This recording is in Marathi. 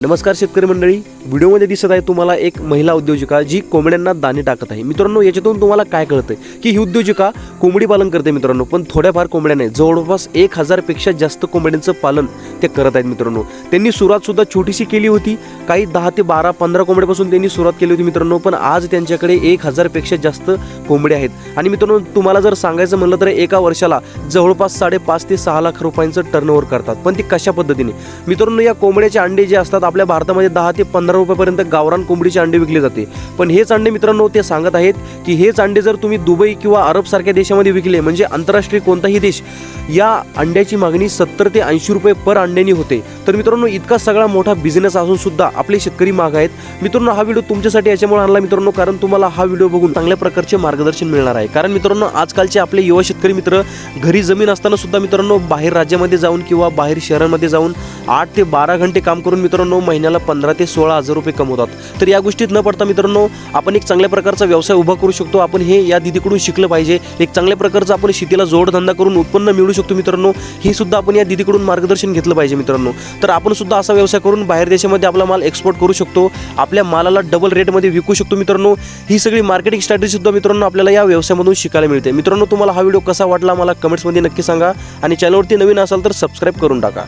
नमस्कार शेतकरी मंडळी, व्हिडिओमध्ये दिसत आहे तुम्हाला एक महिला उद्योजिका जी कोंबड्यांना दाणे टाकत आहे। मित्रांनो, याच्यातून तुम्हाला काय कळतंय की ही उद्योजिका कोंबडी पालन करते मित्रांनो, पण थोड्याफार कोंबड्या नाही, जवळपास 1000 पेक्षा जास्त कोंबड्यांचं पालन ते करत आहेत मित्रांनो। त्यांनी सुरुवात सुद्धा छोटीशी केली होती, काही 10 ते 12 15 कोंबड्यापासून त्यांनी सुरुवात केली होती मित्रांनो, पण आज त्यांच्याकडे 1000 पेक्षा जास्त कोंबड्या आहेत। आणि मित्रांनो, तुम्हाला जर सांगायचं म्हणलं तर एका वर्षाला जवळपास 5.5 ते 6 लाख रुपयांचं टर्नओव्हर करतात। पण ते कशा पद्धतीने मित्रांनो, या कोंबड्याचे अंडे जे असतात आपल्या भारतामध्ये 10 ते 15 रुपयापर्यंत गावरान कोंबडीचे अंडे विकले जाते। पण हेच अंडे मित्रांनो ते सांगत आहेत की हेच अंडे जर तुम्ही दुबई किंवा अरब सारख्या देशामध्ये विकले, म्हणजे आंतरराष्ट्रीय कोणताही देश, या अंड्याची मागणी 70 ते 80 रुपये पर अंड्यानी होते। तर मित्रांनो, इतका सगळा मोठा बिझनेस असून सुद्धा आपले शेतकरी माग आहेत मित्रांनो। हा व्हिडिओ तुमच्यासाठी याच्यामुळे आणला मित्रांनो, कारण तुम्हाला हा व्हिडिओ बघून चांगल्या प्रकारचे मार्गदर्शन मिळणार आहे। कारण मित्रांनो, आजकालचे आपले युवा शेतकरी मित्र घरी जमीन असताना सुद्धा मित्रांनो बाहेर राज्यामध्ये जाऊन किंवा बाहेर शहरांमध्ये जाऊन 8 ते 12 घंटे काम करून मित्रांनो महिन्याला 15 ते 16 हजार रुपये कमवतात। तर या गोष्टीत न पडता मित्रांनो, आपण एक चांगल्या प्रकारचा व्यवसाय उभा करू शकतो। आपण हे या दीदीकडून शिकलं पाहिजे। एक चांगल्या प्रकारचा आपण शेतीला जोडधंदा करून उत्पन्न मिळवू शकतो मित्रांनो, हे सुद्धा आपण या दीदीकडून मार्गदर्शन घेतलं पाहिजे मित्रांनो। तर आपण सुद्धा असा व्यवसाय करून बाहेर देशामध्ये आपला माल एक्सपोर्ट करू शकतो, आपल्या मालाला डबल रेटमध्ये विकू शकतो मित्रांनो। ही सगळी मार्केटिंग स्ट्रॅटेजी सुद्धा मित्रांनो आपल्याला या व्यवसायामधून शिकायला मिळते। मित्रांनो, तुम्हाला हा व्हिडिओ कसा वाटला मला कमेंट्समध्ये नक्की सांगा, आणि चॅनलवरती नवीन असाल तर सबस्क्राईब करून टाका।